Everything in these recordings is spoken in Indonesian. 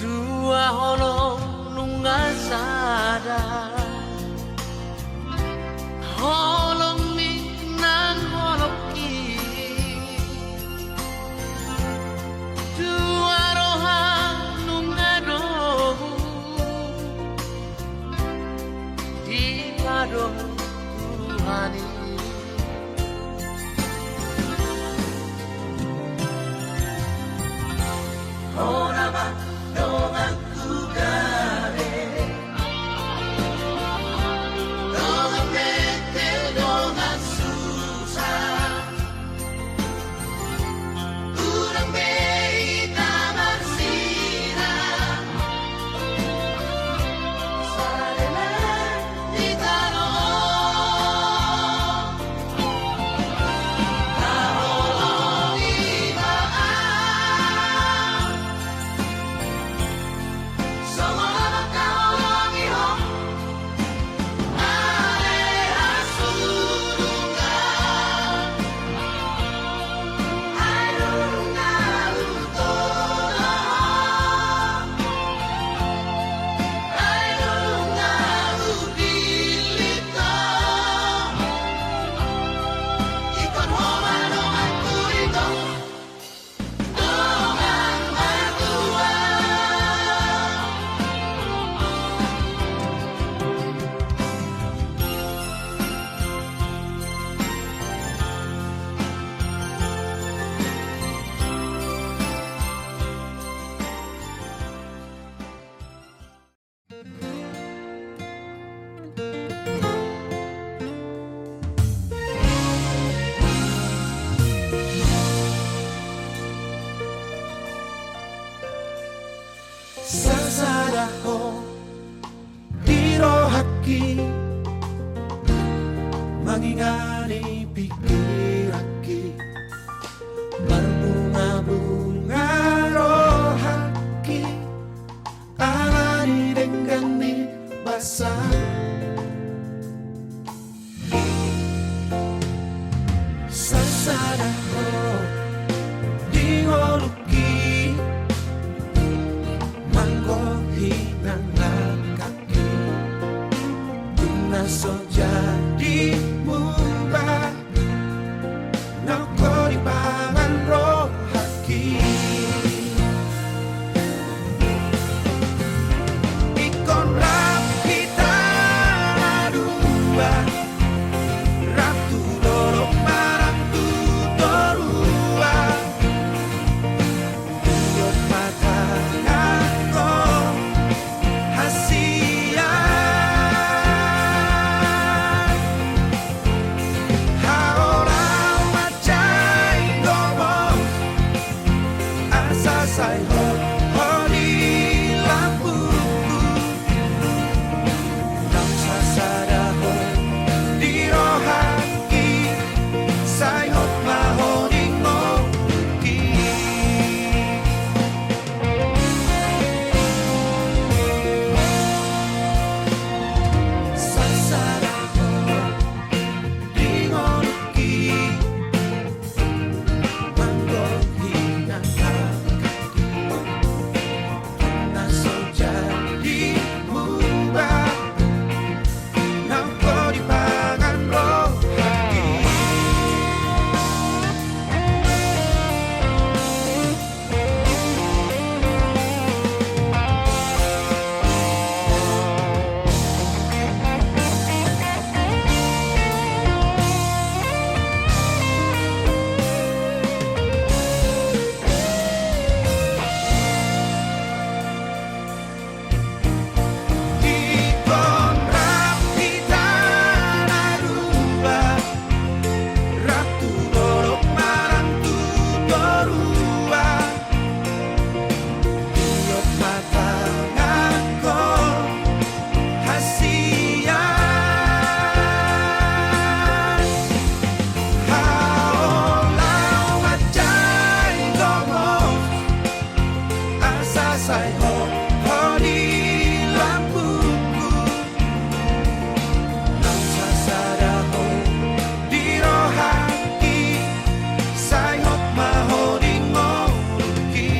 dua hono nungasada holong mi nang holoki dua roha nungado di pado Tuhani ora ba dongan kugare dongan metel dongan susah urang beita marsina sarela di taro taholo ibaan Somos kaong ihong ale asurungan Airunga utono Airunga upilito Ikon homano magkurito Dongan matua Sasaraho dirohaki mangingani pikiraki berbunga-bunga rohaki alani denggani basah Sasaraho diholuki manggohinang kaki Tunaso jadi mubah Nako di pangan rohaki Ikon rapita dua Ratu dorok marang tu dorua Tuyot mata ngako hasian Haorang macai gomong Asa say hodi lampuku Nam sasadaho dirohaki Say hot mahoding moki Sasaraho dingoluki manggohinang kaki Naso jadi mubah Nako di pangan rohaki Ikon rapita narua Ratu dorok marang tu dorua Tuyot mata ngako hasian Haolau macai gomong Asa say hodi lampuku Nam sasadaho dirohaki Say hot mahoding moki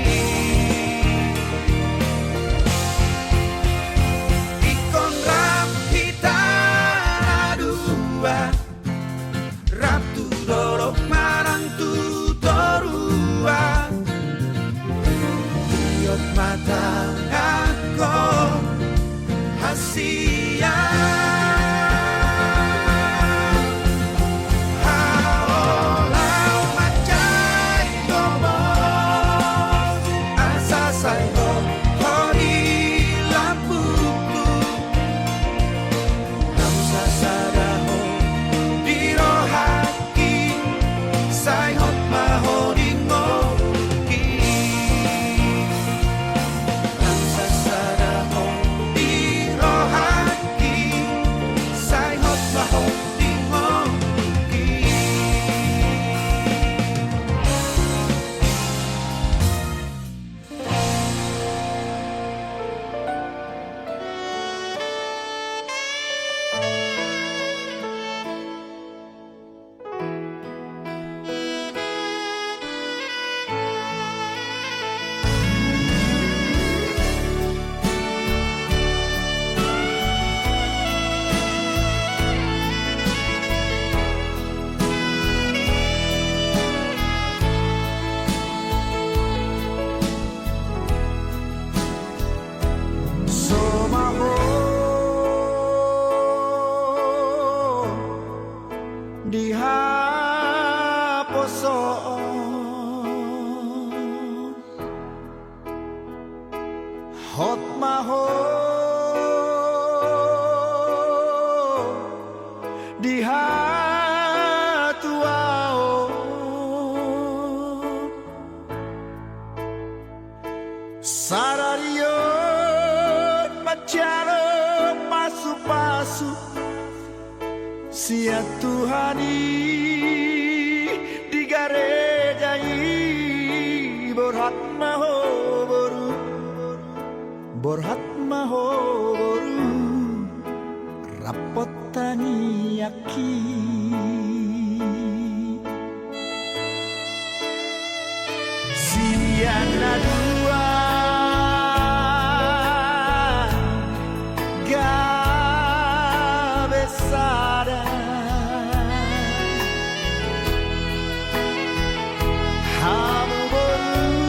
hot maho di hatuao sararion macaro pasu-pasu sia Tuhani di garejai borhat maho boru borhat maho boru rapotani aki siana dua gabesada hamu boru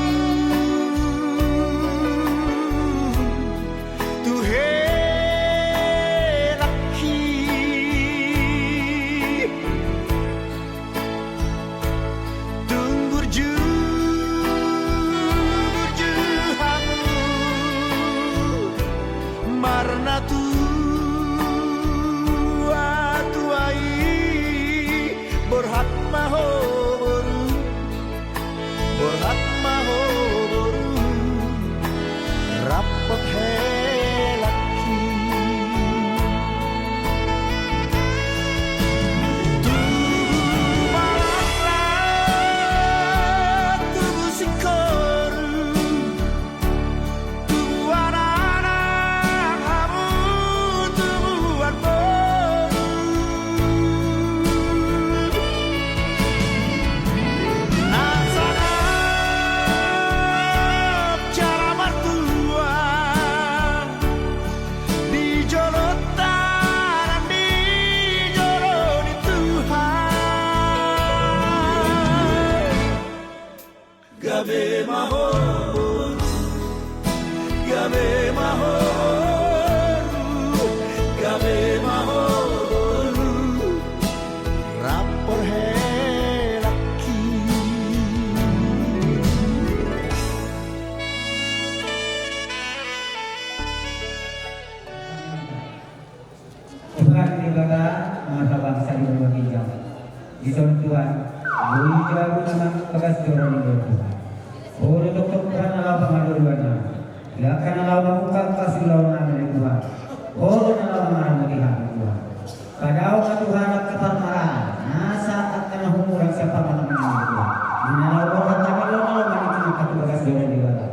tuhe laki tunggur ju hamu marna tua tuai borhat maho boru borhat maho boru rapot helaki tubuh sikoru tubuh anak kamu tubuhan boru nasanap cara mertua di jolotan di joroni Tuhan gabe maho gabe maho gabe maho rapor helaki Tuhan ibadah masa bangsa di berbagai jam. Di tahun Tuhan, bui jauh nama bekas dorong di Tuhan. Oh, dokter Tuhan Allah pengaduannya. Silakan Allah membuka kasih lawan dari Tuhan. Oh, Allah mengarang melihat Tuhan. Kadau ke Tuhan kepan marah. Nasa akan humuran siapa mana Tuhan. Dinalau orang kami lawan itu kata bekas dorong di bawah.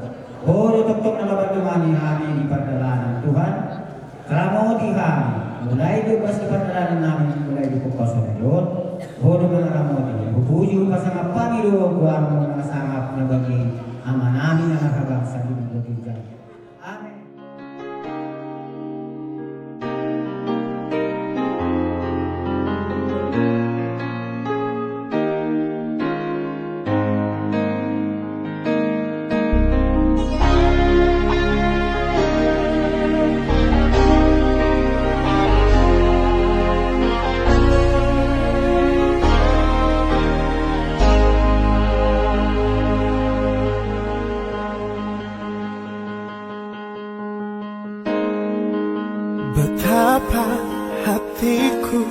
Oh, dokter Allah bantu mani kami di perjalanan Tuhan. Kalau mau dihami, mulai bebas di perjalanan kami, mulai di kekosongan Tuhan. Bodoh mengaramoti, buju pasang apa ni doa gua mau sangat nabagi amanami anak bangsa di berbagai jalan. Amin. Betapa hatiku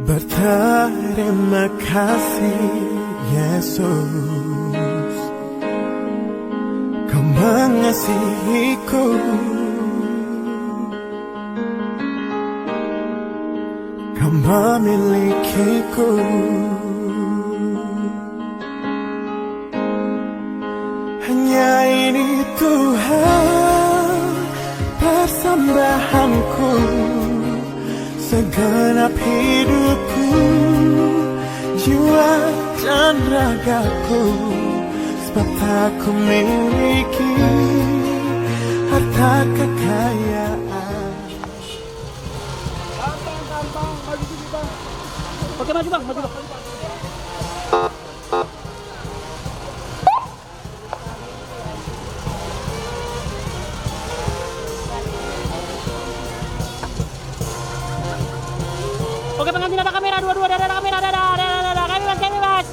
berterima kasih Yesus, Kau mengasihiku, Kau memilikiku. Hanya ini Tuhan persembahanku, segenap hidupku, jiwa dan ragaku, sebab tak ku miliki harta kekayaan. Oke, maju bang, maju bang. Oke, pengantin ada kamera, dua-dua ada kamera, ada kami mas.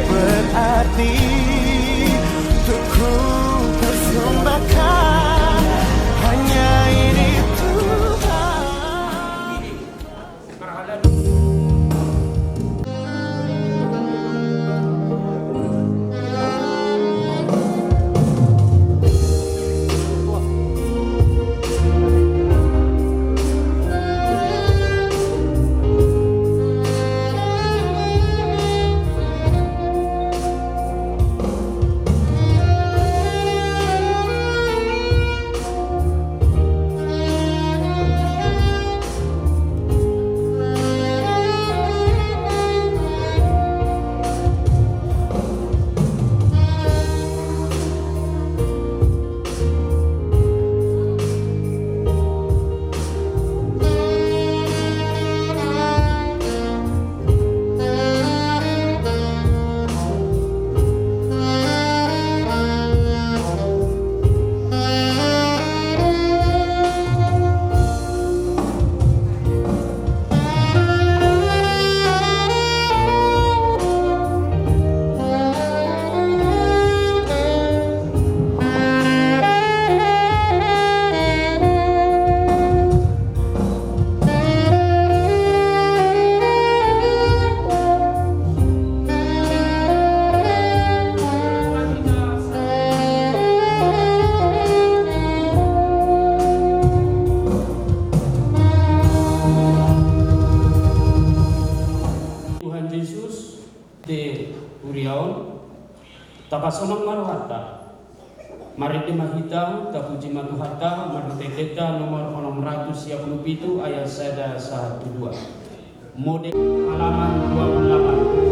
berarti untuk ku persembahkan hanya ini Tuhan. Tuhan Yesus de Uriaon tapasonang maruhata marite mahita tapuji maruhata maruteteta nomor 627 ayat 1 mode halaman 28.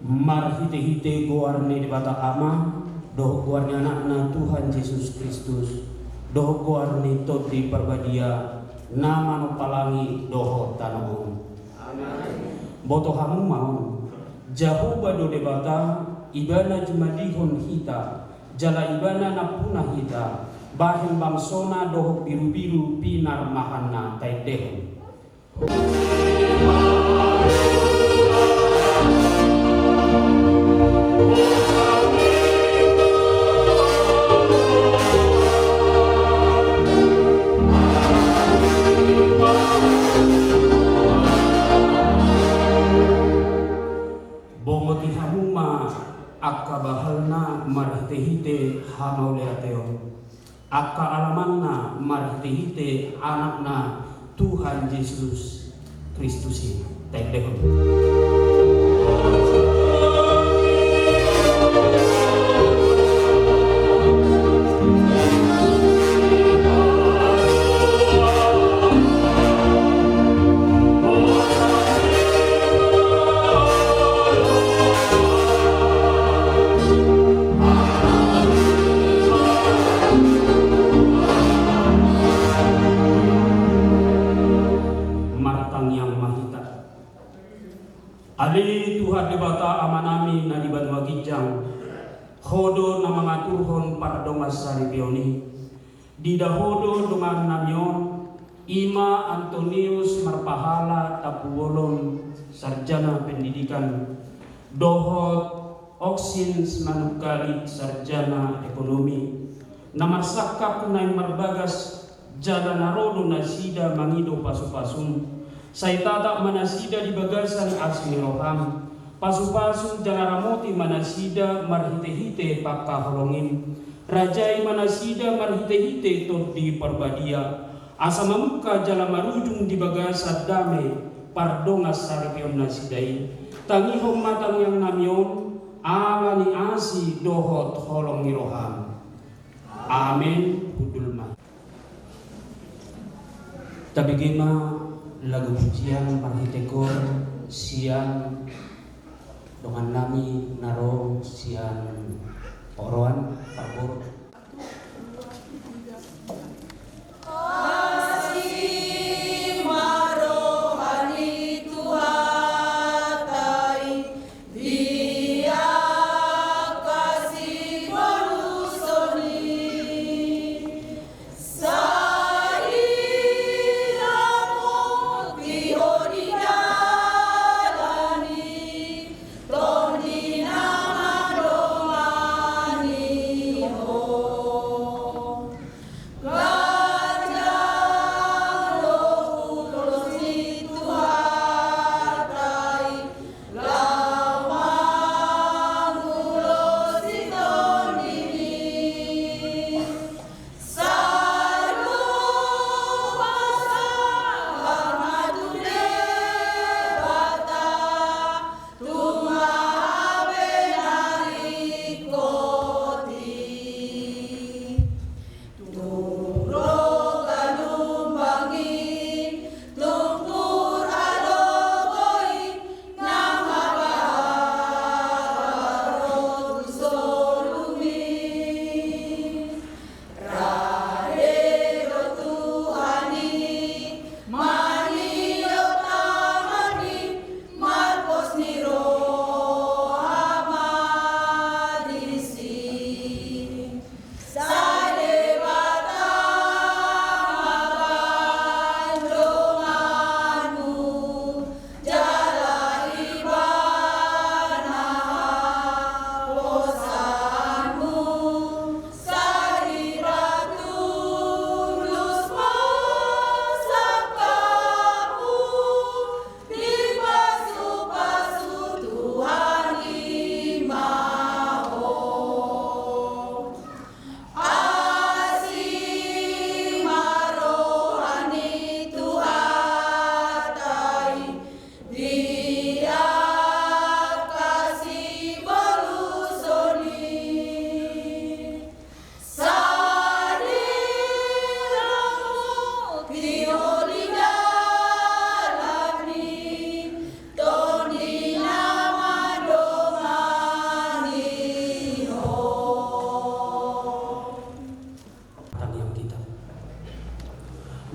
Marhite-hite goarne di bata ama, doh goarne anakna Tuhan Yesus Kristus, doh goarne toti perbadia, nama no palangi doho tanahum. Boto hamu mau, jauh bado de bata, ibana jumadihon hita, jala ibana napuna hita, bahin bangsona doh biru-biru pinar mahana taidehon. Bongoti hamuma akka bahalna marhite-hite hamauleateo, akka alamanna marhite-hite anakna Tuhan Yesus Kristus taidehon. nami na di Banua Gijang hodo na mga turhon pardongas saripioni di dahodo dungan namyon Ima Antonius Marpahala Tapuolon Sarjana Pendidikan Dohot Oksin Manukalit Sarjana Ekonomi Namasakak na marbagas Jala Narodo Nasida Mangido Pasupasum Saitata Manasida di Bagasan Asmiroham Pasupasum Janaramoti Manasida Marhite-hite Pakaholongin Rajai Manasida Marhite-hite Tot di Parbadia Asa mamuka jala marujung di Bagasan Dame Pardongas Saripion Nasidai Tangihong matang yang namyon Alani asi dohot holong miroham Amin Budulma Tabigima lagu pujian parhitekor sian dengan nami naro sian oroan parbor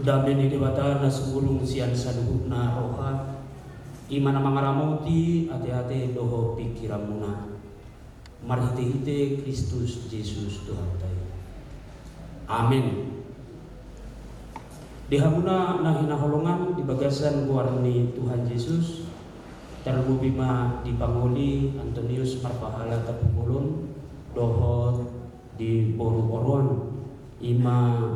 Dame ni debata na sumulung sian saluhut na roha Imana mangaramoti ate-ate doho pikiramuna Marhite-hite Kristus Yesus Tuhan tayo Amin. Dihamuna na hinaholongan di Bagasan warni Tuhan Yesus Terlubima di Panguli Antonius Marpahala Tapuolon Dohot di Boru Oruan Ima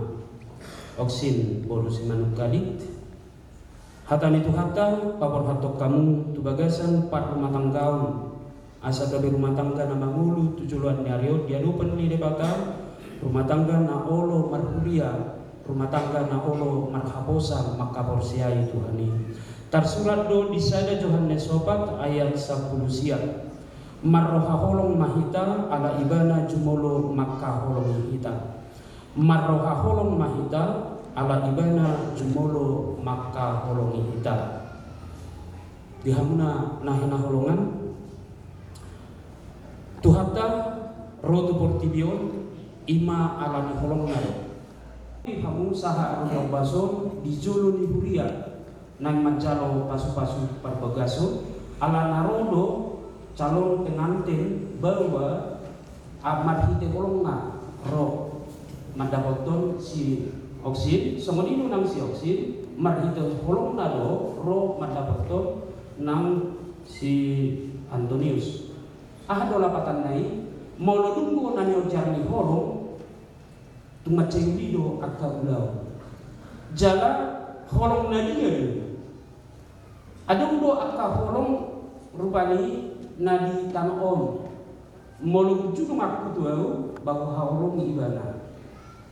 Oksin Boru Simanukalit Hatan itu hata papor hatok kamu tu Bagasan pat rumah tanggaun asa gabe rumah tangga na mangulu tujuan nyario dia lupen ni debata rumah tangga na olo marhulia rumah tangga na olo marhaposan makaporsiai Tuhani tarsurat do disada Yohanes 4 ayat 10 siap marroha holong mahita ala ibana jumolo makka holong hita marroha holong mahita ala ibana jumolo makka holong hita dihamuna nahina holongan tuhata rotu portibion ima ala di holong naro hamu saha arong baso di jolo ni huria nang mancalo pasu-pasu parbagaso ala narodo calon pengantin bahwa marhite kolongna roh madapoton si oksin somodino nang si oksin marhite kolongna do roh madapoton nang si Antonius ahado lapatan nai molodungo nanyo jarni holong tumaceng lido akka ulau jala holong nadia adung do akka holong rupani nadi tanon molung judo ngaku tuau bahu haolong ibana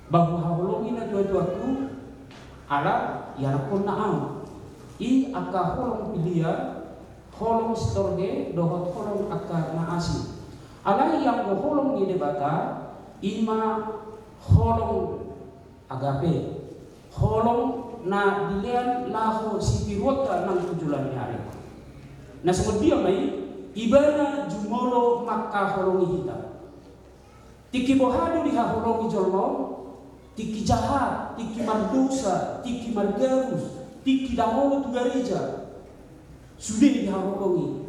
bahu haolong ina tuatu ala yanakon naam I akka holong pilia holong storge dohot holong akka naasi ala yang go holong ni debata ima holong agape holong na dilean laho si pirota nang tujulan nyari na semedia mai ibana jumolo makka holongi hita tiki bohadu di holongi jolno tiki jahat tiki mardosa tiki margarus tiki damolo tu gereja sudah diholongi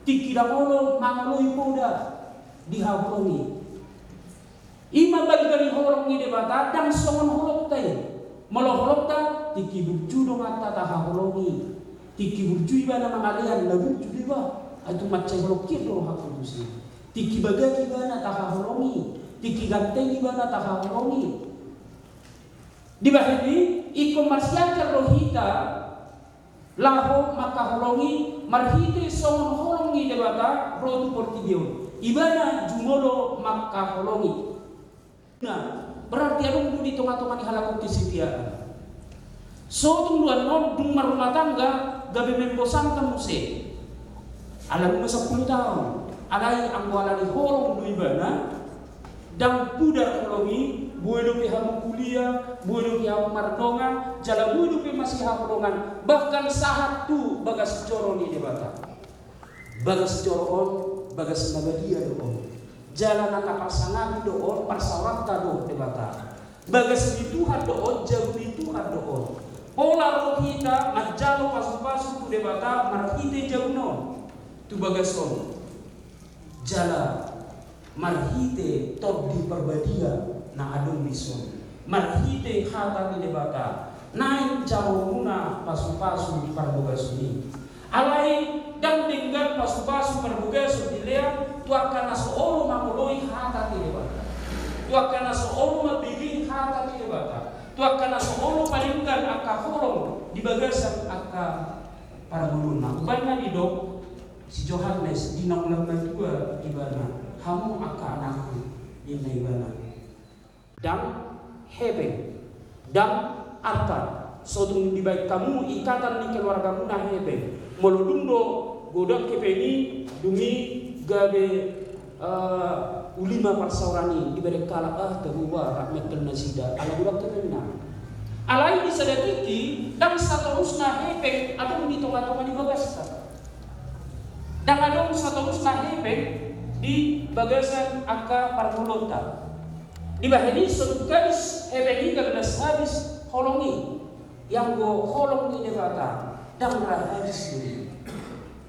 tiki damolo mangaloi poda diholongi ima bagi dari holongi debata dan songon holoktai molo holokta tiki burju dong atta taholongi tiki burju ibana mangalian lagu burju dewa itu macam holokir do hakudusi tiki bagagi ibana taholongi tiki ganteng ibana taholongi di bahini iko marsiakan rohita laho maka holongi marhite songon holongi debata rotu portibio ibana jumolo maka holongi. Nah, berarti ada di tengah-tengah halaman kesetiaan. So tungguan non dung rumah tangga gabe membosankan muse. Alam masa 10 tahun. Alai angwala di holong duibana dan pudar holongi buedo pe hamu kuliah, buedo pe hamu mardongan, jala buedo pe masih hakolongan. Bahkan sahat tu bagas coro ni debata. Bagas coro bagas nabadia doon. Jalan angka pasangan doon, parsawarta doon debata. Bagas di Tuhan doon, jauh di Tuhan doon. Pola roh kita, majalo pasu-pasu tu debata, marhite jauh non. Tu bagason. Jala marhite top di perbadia na adong bison. Marhite hata di debata. Naik jauh muna pasu-pasu di parbogasuni. Alai dan tinggal pasu-pasu parbogasu di lea. Tuakana seolo mamuloi hata debata. Tuakana seolo mabili hata debata. Tuakana seolo palingkan akka holong di bagasan akka para guluna. Ubana di dok si Johannes di nang lemah ibana. Kamu akka anakku ina ibana. Dan hebe dan arta sodung di baik kamu ikatan ni keluargamu na hebe. Moludundo godang kepeni dumi gabe ulima parsaurani diberi kala terubah rahmatul nasida ala budak terina alai disadaki dan saterusna hepek atau di tengah-tengah di bagasta dan ada saterusna hepek di bagasan akka parmulota di bahini sedukadis hepek ini habis holongi yang go holongi debata dan rahadis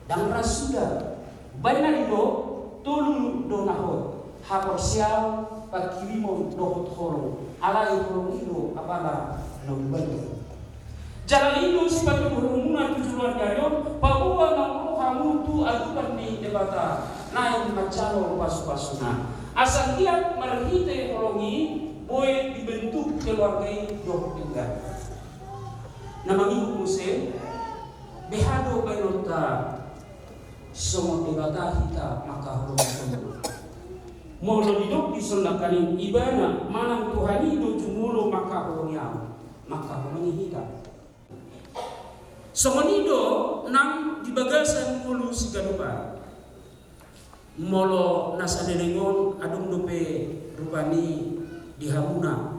dan rasuda banyak itu tolong donahot haporsial pakirimo dohot holong alai holong itu apalah nombantu jalan itu sifat berhubungan tujuan dayon bahwa namu kamu tu adukan di debata naik macalo pasu-pasuna asal dia marhite holongi boleh dibentuk keluarga doh tinggal nama minggu musim behado bainota semua debata kita maka holong molo hidup di sundakanin ibana manang Tuhan itu cumulo maka holongnya maka holongi kita somonido nang di bagasan mulu sigadupa molo nasadenengon adung dope rupani di hamuna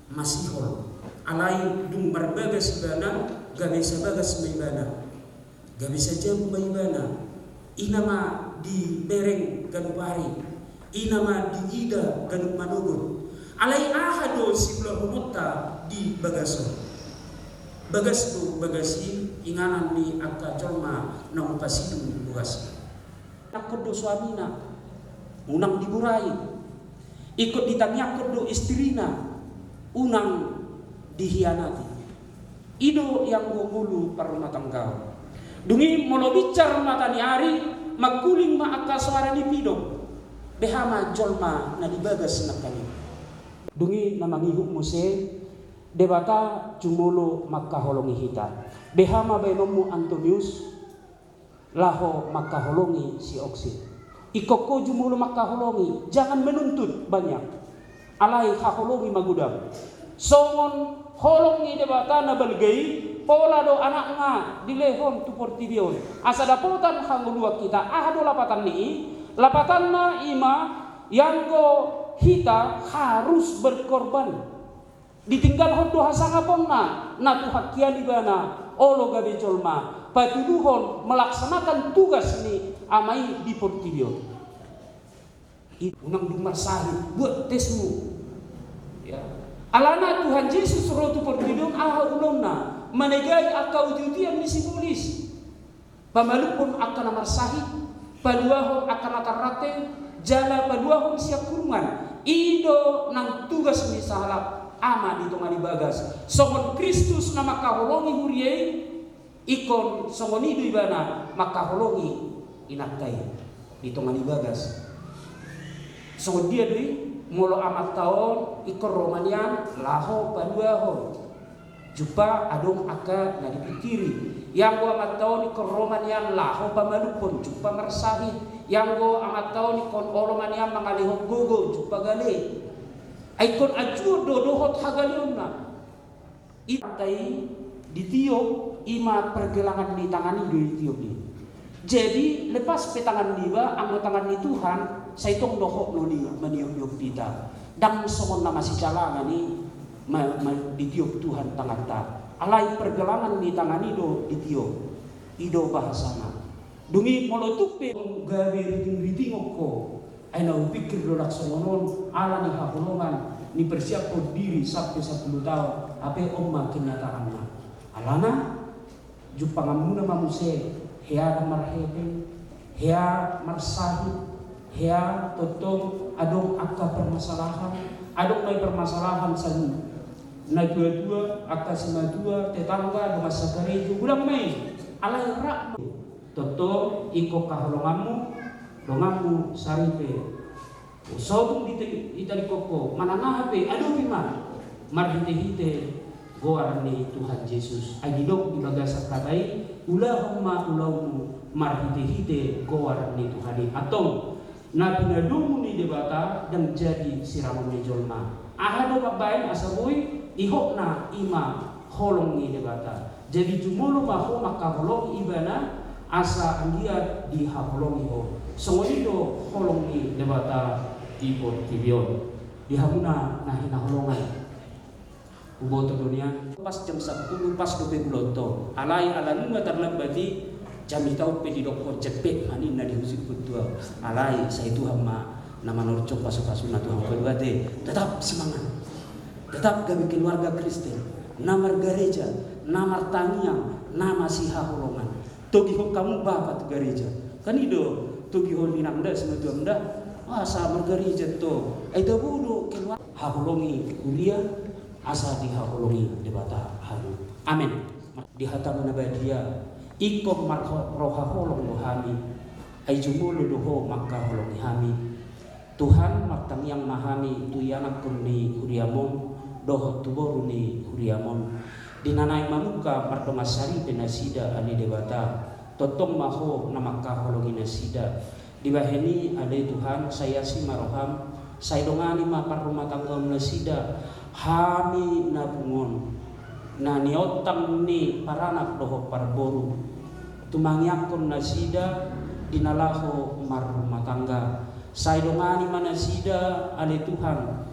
masihol alai dung berbagas ibana gabe sabagas maibana gabe saja maibana inama di bereng ganupari inama di ida ganup manogon alai ahado sibla humutta di bagaso bagasku bagasi inganan ni akka colma nang pasidu bugasi Nakodo suamina, unang diburai. Ikut ditanyakon do istrina, unang dihianati. Ido yang gumulu parumah tangga. Dungi molo bicar matani ari, maguling maaka suara ni pido. Behama jolma na dibagas nakani. Dungi namangihuk muse, debata jumulo makaholongi hita. Behama benomu Antonius, laho makaholongi si Oksid. Ikoko jumulo makaholongi, jangan menuntut banyak. Alai haholongi magudang. Songon holongi debata na balgei, pola do anak nga dilehon tu portibion. Asa dapotan hangulua kita ahado lapatan ni, lapatan na ima yang go hita harus berkorban. Ditinggal hondo hasangapon na tuhakian ibana olo gabe jolma. Patuduhon melaksanakan tugas ni amai di Portibio. Unang dimarsahid buat tesmu. Ya. Alana Tuhan Yesus rotu Portibio aha ulonna manegai akau jutian ni simbolis. Pamalupon akan amarsahid, paluahon akan akarate, jala paluahon siap kurungan. Ido nang tugas ni sahalap ama di tongani bagas. Songon Kristus nama kaholongi huriei. Ikon songonidu ibana makaholongi inakai di tongani bagas. Songon dia dui molo amat taon ikon Romanian laho paduahon jupa adong aka na dipikiri. Yang go amat taon ikon Romanian laho pamalupon jupa marsahi. Yang go amat taon ikon Romanian mangalihon gogo jupa gale. Ikon ajuo dodohot hagalionna. Itai ditiup ima pergelangan di tangan di tiup ni. Jadi lepas petangan niba anggo tangan ni Tuhan saya tong dohok noni meniup kita. Dan somon nama si calangan ni ditiup Tuhan tangan ta. Alai pergelangan di tangan ido ditiup. Ido bahasana. Dungi molotupe gawe riting ko. Aina upikir dolak somonon ala ni hakulongan ni persiapkan diri sampai 10 tahun. Ape omma kenyataannya. Alana jupangamuna mamuse hea marhebe hea marsahi hea totong adong akka permasalahan adong may permasalahan sa na dua-dua akka simadua tetangga do masakarejo ulang may alay rak totong iko kaholonganmu donganmu saripe usodong italikoko mananahape ado piman marhite-hite goar ni Tuhan Yesus agidok di bagas katai ulahumma ulaumu marhite-hite goar ni Tuhan atong na pinadumu ni debata dan jadi siramu ni jolma ahado kabain asaboy ihokna ima holong ni debata jadi jumulu maho makaholong ibana asa anggiat di haholong iho songodido holong ni debata ibo tibion dihamuna nahina holongan Uboto dunia pas jam 10 pas dope buloto alai alanu terlebati jam itau pe di dokor cepet manin na diusik betul alai saya itu hama nama norco pasu-pasu na Tuhan berbade tetap semangat tetap gawe keluarga Kristen nama gereja nama tangiang nama siha holongan togi ho kamu bapak gereja kan ido togi ho linamda semetu amda asa gereja to itu budu keluar haholongi kuliah asa dihaholongi debata haru. Amin. Dihatam nabadia ikom roha holong rohami ay jumulu doho maka holongi hami Tuhan matang yang mahami tuyanak kunni huriamon doho tuboru ni huriamon dinanai mamuka martomasari penasida ali debata totong maho namaka holongi nasida dibaheni ade Tuhan saya si maroham saya dongani ma parumah tangga nasida hami nabungon na niotang ni paranak doho parboru tumangyakon nasida dinalaho marumah tangga saidongani manasida ale Tuhan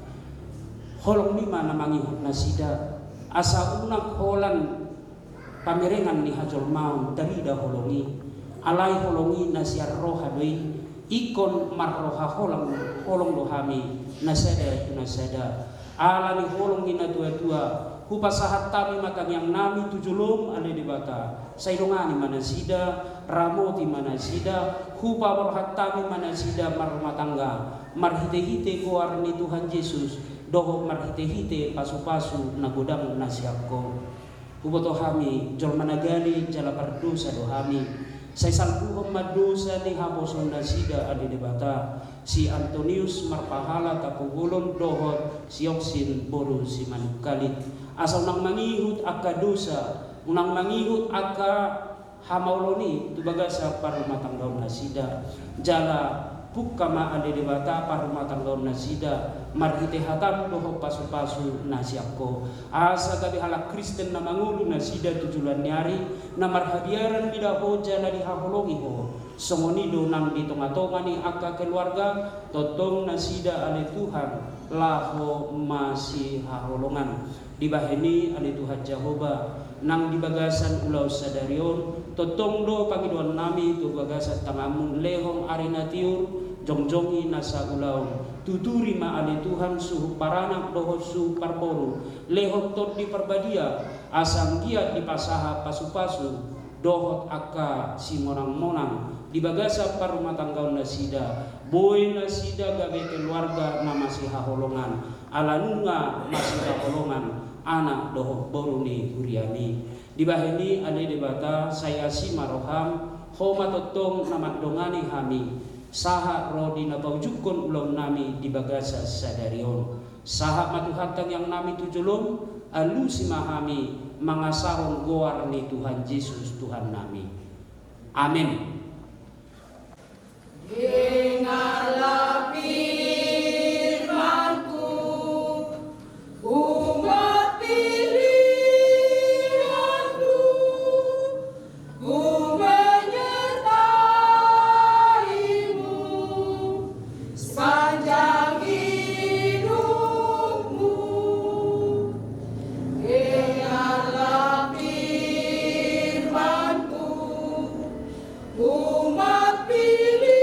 holong lima namangihut nasida asa unak holan pamerengan ni hajol maun darida holongi alai holongi nasiar roha doi ikon marroha holong dohami nasada ala ni holong ina tua-tua hupasahat tami makang yang nami tujulum ale debata saidongani manasida ramoti manasida hupa berhatami manasida marumah tangga marhite-hite kuarni Tuhan Yesus doho marhite-hite pasu-pasu nagodang nasiakko huboto hami jol managani jala pardosa dohami say salpuhom madosa ni haposon nasida adi debata si Antonius marpahala tapugulon dohot si Oksin boru si Manukalit asal nang mangihut akka dosa unang mangihut akka hamauloni tu bagasa parumah tanggaon nasida jala pukama ade debata parumah tanggaon nasida marhite hatam doho pasu-pasu nasiakko asa gabi halak Kristen na mangulu nasida tujulan nyari na marhadiaran bidaho jala dihaholongi ho songonido nang ditonga-tonga ni akka keluarga totong nasida ale Tuhan laho masih haholongan dibaheni ale Tuhan Jehovah nang dibagasan ulau sadarion totong do pangiduan nami tu bagasan tangamun lehong arena tiur jongjongi nasa ulau tuturi ma ale Tuhan suhu paranak doho suhu parboru lehong tot di perbadia asang giat di pasaha pasu-pasu dohot akka si monang-monang di bagasa parumah tanggaon nasida boy nasida gabe keluarga na masih haholongan alanunga masih haholongan anak doho boruni huriani dibaheni ade debata saya si maroham homa totong namat dongani hami saha rodi na baujukon ulam nami di bagasa sadarion saha matuhatang yang nami tujulong alu si mahami mangasahon goar ni Tuhan Yesus Tuhan nami amin. Dengarlah firman-Ku, umat pilihan-Ku, Ku menyertai-Mu sepanjang hidupmu. Dengarlah firman-Ku, umat pilihan-Ku,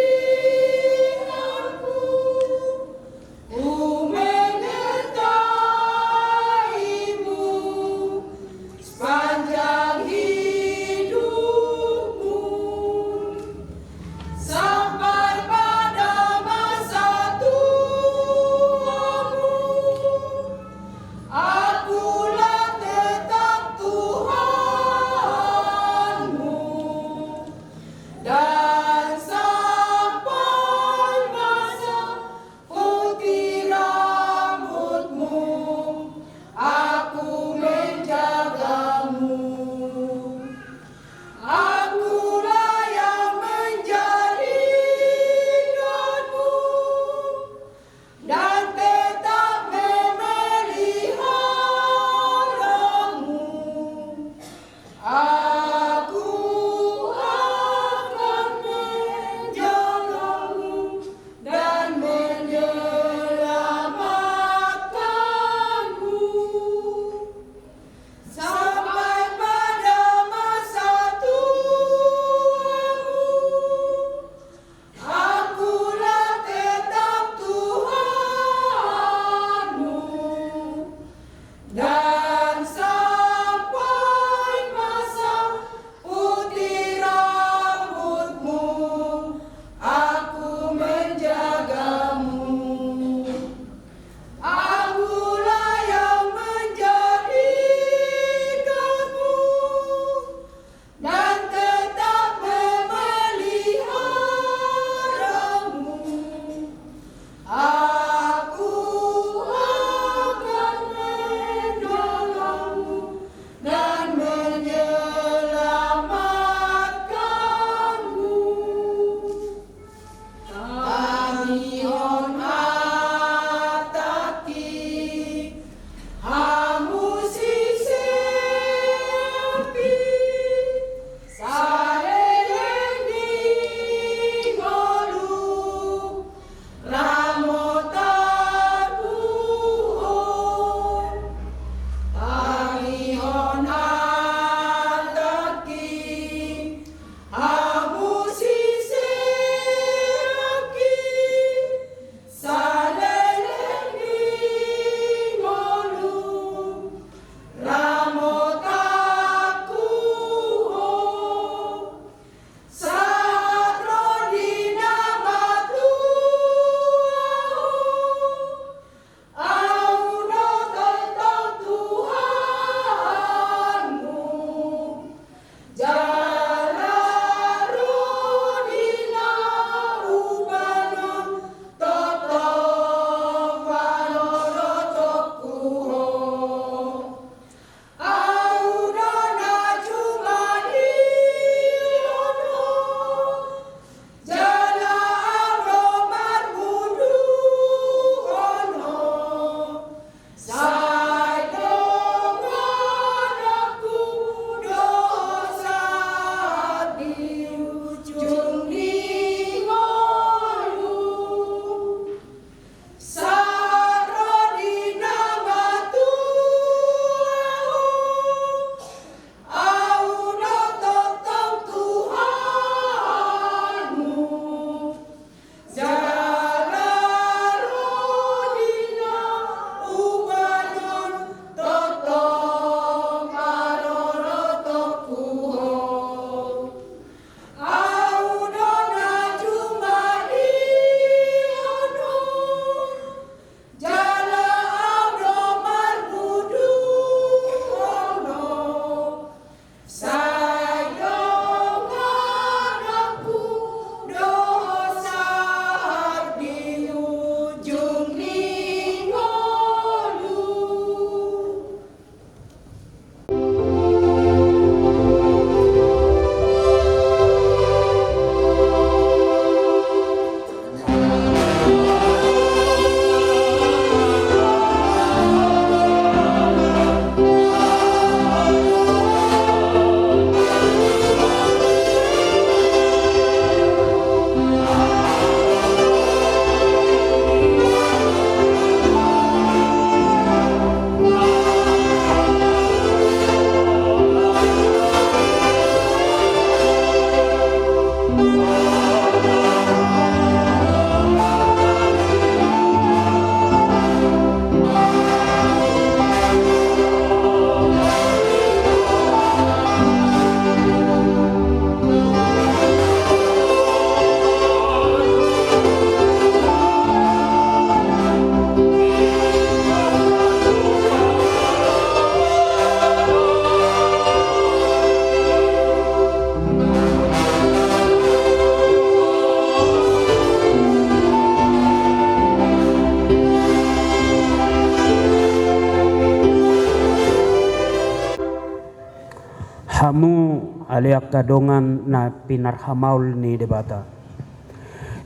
aliak kadongan na pinarhamaul ni debata.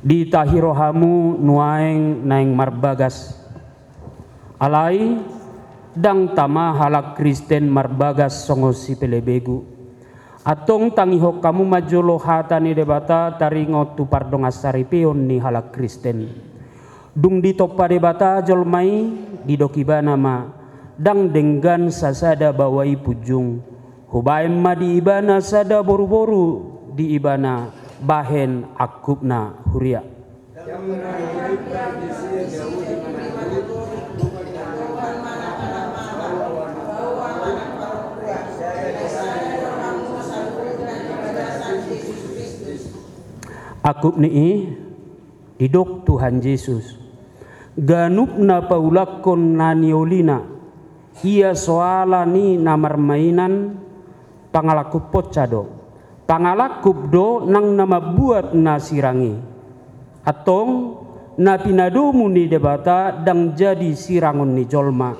Di tahirohamu nuaeng naeng marbagas. Alai dang tama halak Kristen marbagas songo si pelebegu. Atong tangiho kamu majolo hata ni debata taringo tu pardong asaripion ni halak Kristen. Dung ditopa debata jolmai didokibana ma dang denggan sasada bawai pujung. Hubaim ma di ibana sada boru-boru di ibana bahen akubna huria. Akub ni didok Tuhan Yesus ganup na paulakon naniolina ia soala ni namar mainan pangalakup pocado pangalakup do nang nama buat na sirangi atong na pinadomu ni debata dang jadi sirangon ni jolma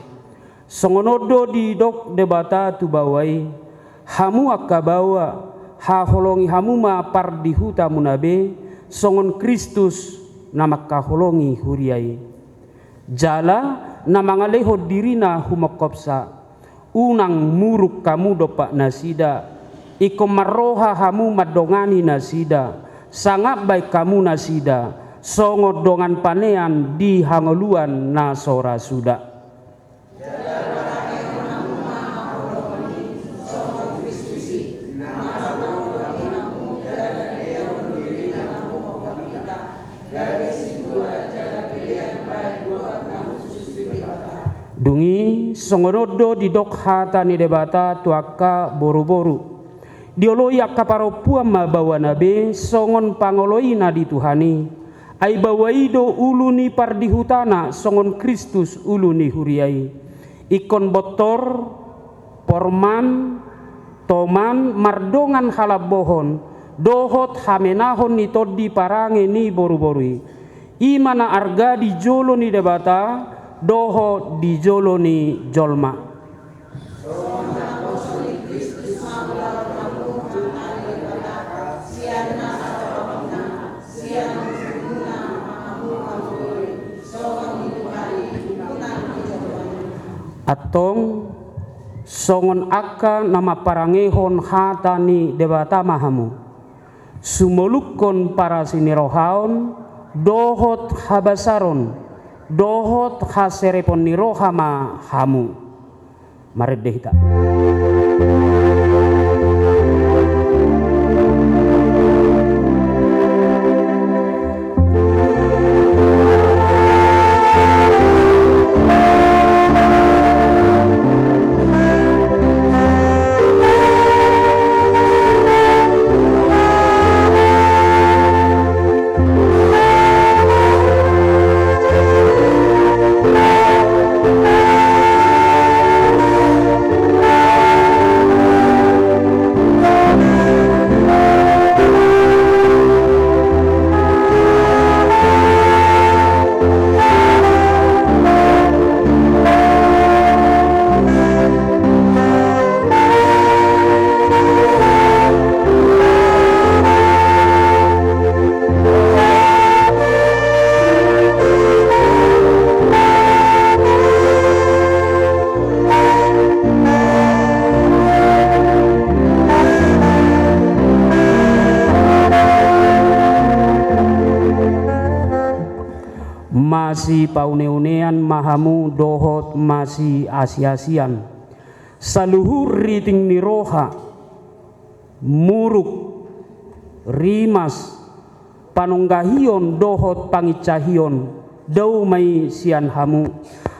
songonodo didok debata tu bawai hamu akabawa ha holongi hamuma par di huta munabe songon Kristus nama kaholongi huriai jala nama ngaleho dirina humakopsa unang muruk kamu dopak nasida iko maroha hamu madongani nasida sangat baik kamu nasida songo dongan panean di hangoluan na sora suda. Dungi songonodo di dok hata ni debata tuaka boru-boru dioloi akaparo puama bawa nabe songon pangoloi na di Tuhani ai bawaido uluni par di hutana songon Kristus uluni huriai ikon botor porman toman mardongan halabohon dohot hamenahon ni todi parange ni boru-borui imana arga di jolo ni debata doho di jolo ni jolma. Atong songon aka nama parangehon hatani debata mahamu sumolukon para sinirohaon dohot habasaron dohot haserepon nirohama hamu maredehita. Masih paune-unean mahamu dohot masih asia-asian saluhur riting niroha muruk rimas panunggahion dohot pangicahion dau mai sian hamu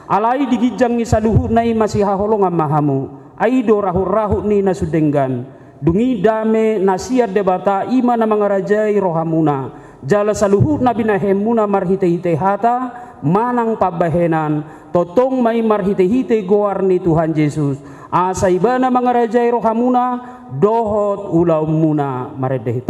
alai digijang ni saluhur nai masih haholongan mahamu aido rahu-rahu ni nasudenggan dungi dame nasiat debata ima na mangarajai rohamuna jala saluhur nabi nahemuna marhite-hite hata manang pabahenan totong mai marhite-hite goar ni Tuhan Yesus asaibana mangarajai rohamuna dohot ulaumuna maredehit.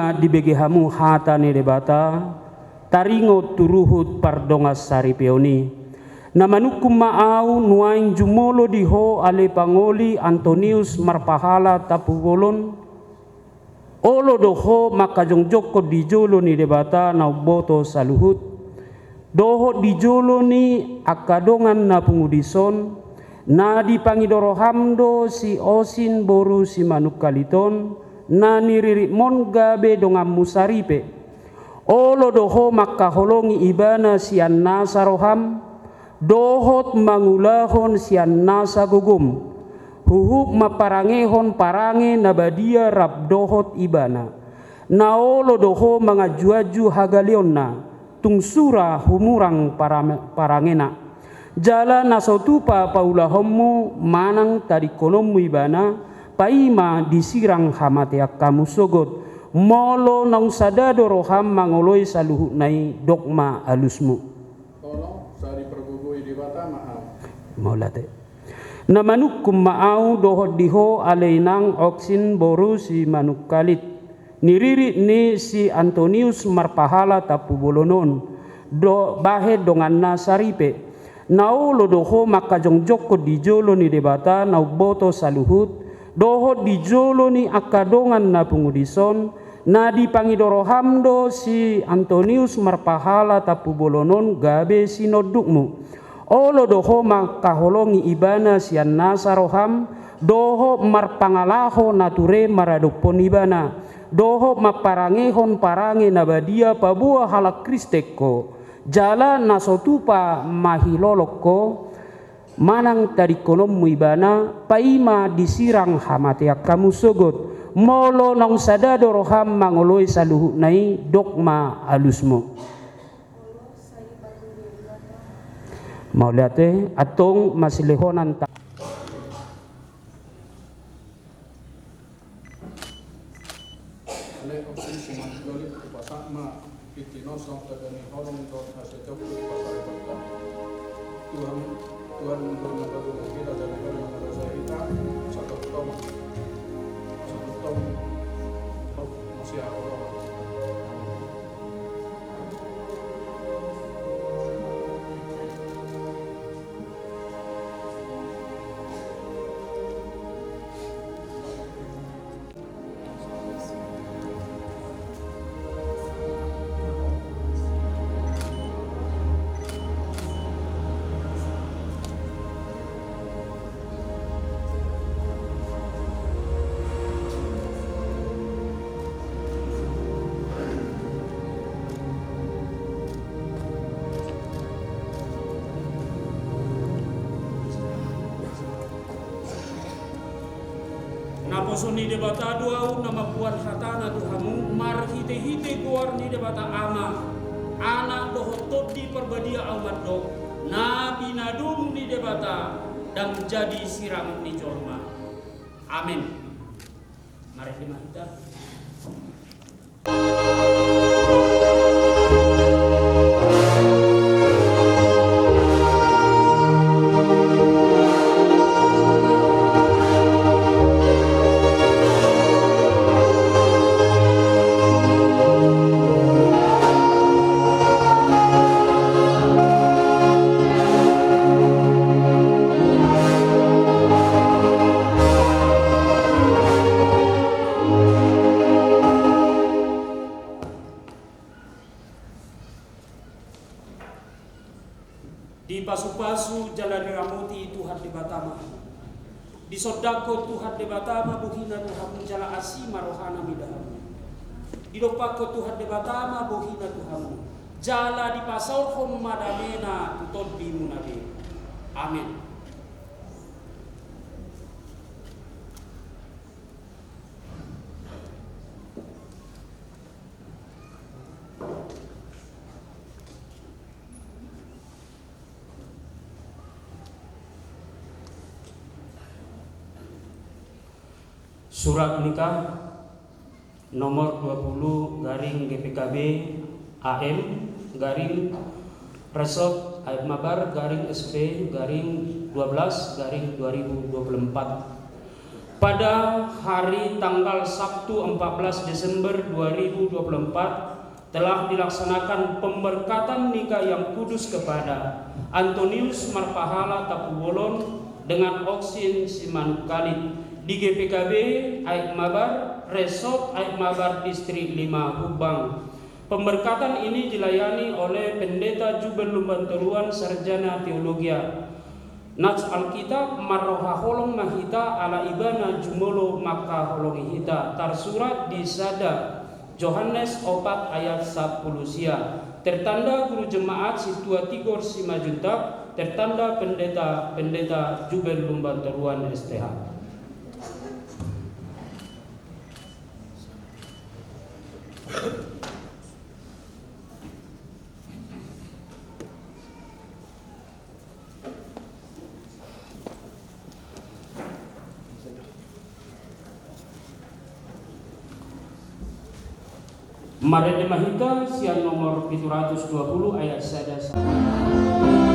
bunga di begehamu hatane debata taringo turuhut pardongas sari peoni namanukum maau nuain jumolo diho ale pangoli Antonius marpahala tapubolon olo doho maka jongjoko dijolo ni debata na boto saluhut doho dijolo ni akadongan na pengudison na dipangidoro hamdo si osin boru si manuk kaliton na niririk mon gabe dongam musaripe olo doho maka holongi ibana si annasa roham dohot mangulahon si annasa gugum huhuk maparangehon parange nabadia rab dohot ibana na olo doho mangajuaju hagalionna tungsura humurang parangena jala nasotupa paulahommu manang tadikonommu ibana paima disirang hamateak kamu sogot molo nang sadado roham mangoloi saluhut nai dogma alusmu tolong sari pergugui di bata maaf maulate namanukum maau dohot diho aleinang oksin boru si manuk kalit niriri ni si Antonius marpahala tapubolonon do bahe dongan nasaripe nau lo doho maka jongjoko dijolo ni debata nau boto saluhut doho dijolo ni akadongan na pengudison na dipangidoro hamdo si Antonius marpahala tapubolonon gabe sinodukmu olo doho maka holongi ibana si annasa roham doho marpangalaho nature maradupon ibana doho maparangehon parange nabadia pabua halak kristeko jala nasotupa mahiloloko manang tadikonommu ibana paima disirang hamateak kamu sogot molo nang sadado roham mangoloi saluhut nai dogma alusmu maulate atong masilehonan ta ale opsi suman doli pasakma itinosong tagani holong dot hasetok pasare pakta Tuhan bernabagu kita jadi orang rasa kita satu tom masih Allah. Naposo ni debata duau nama puan hatana Tuhamu mar hite guar ni debata ama anak dohotot di perbadia amat dok na binadung ni debata dan jadi siram ni jorma amin mari kita di pasu-pasu jalan ramuti Tuhan di Batama di sodako Tuhan di Batama buhina Tuhan jala asima rohana midaham di dopako Tuhan di Batama buhina Tuhan jala di pasaurhom madamena tutod di munade amin. Surat nikah nomor 20 garing GPKB AM garing Resort Aib Mabar garing SP garing 12 garing 2024 pada hari tanggal Sabtu 14 Desember 2024 telah dilaksanakan pemberkatan nikah yang kudus kepada Antonius Marpahala Tapubolon dengan Oksin Simanukali di GPKB Aik Mabar, Resort Aik Mabar Distrik 5 Hubang. Pemberkatan ini dilayani oleh Pendeta Jubel Lumbanturuan Sarjana Teologia Nats Alkitab Marroha Holong Mahita ala Ibana Jumolo Maka Holong Hita tersurat di Sada Yohanes 4 ayat 10 sia. Tertanda guru jemaat Situa Tigor Simajuntak, tertanda pendeta Jubel Lumbanturuan STH. Marede Mahita siang nomor 720 ayat 1.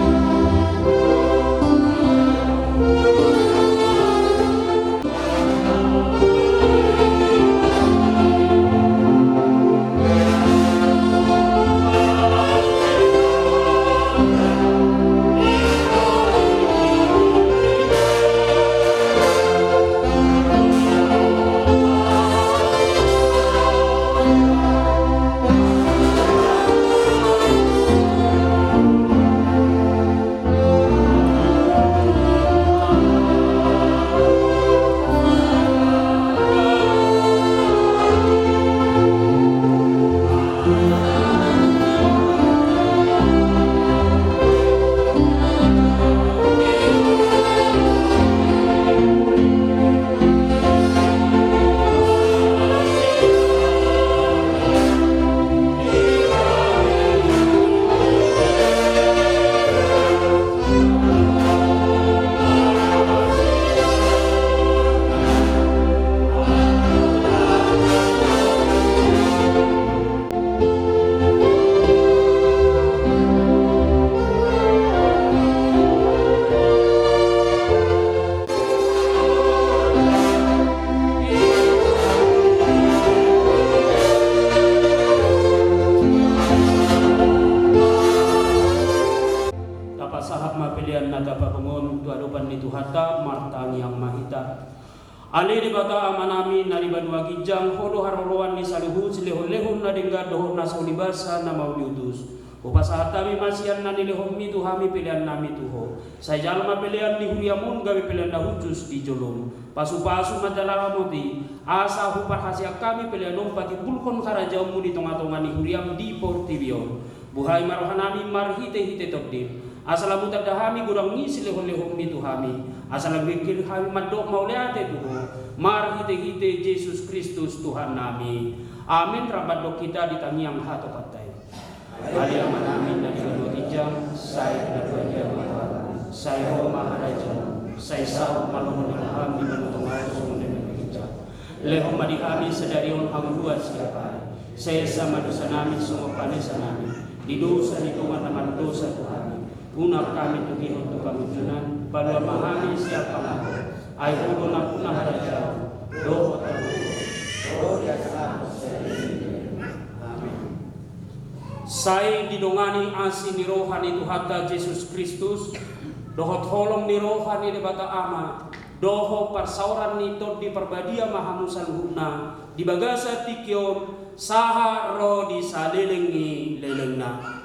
Ali di bata amanami nari banua gijang hodo haroloan ni saluhu silehon-lehon na dengga dohon na saulibasa na mauliutus. Upasa hatami masian na nilehon mi tuhami pilihan nami tuho. Saya jalma pilihan ni huriamun gawe pilihan na hujus di jolong. Pasu-pasu madalah moti asa hupar hasil kami pilihan nompati pulkon karajaumu di tengah-tengah ni huriam di Portibio. Buhai marohanami marhite-hite tokdim. Asalamu terdahami gurang ngisi lehon-lehon mi tuhami. Asal wikil kami madok mauliate tuho. Mar hite-hite Yesus Kristus Tuhan nami. Amin. Rabat dok kita di tangiang hato katai. Ali amin dari kedua kijang. Saya kedua jamaah. Saya ho maharaja. Saya sahut malung kami menutong harus mendengar kijang. Lehon madi kami sedarion hang dua siapa. Saya sama dosa nami semua panesa nami. Di dosa hitungan nama dosa Tuhan. Unak kami tuhin untuk kamujunan. Pada mahami siapa aku. Ayo dona punah raja. Doa Saya didongani asi ni rohani Tuhan Yesus Kristus. Dohot holong ni rohani di bata ama. Doho parsauran ni tot di perbadia mahamusan huna. Di bagasa tikion saha ro di salelengi lelengna.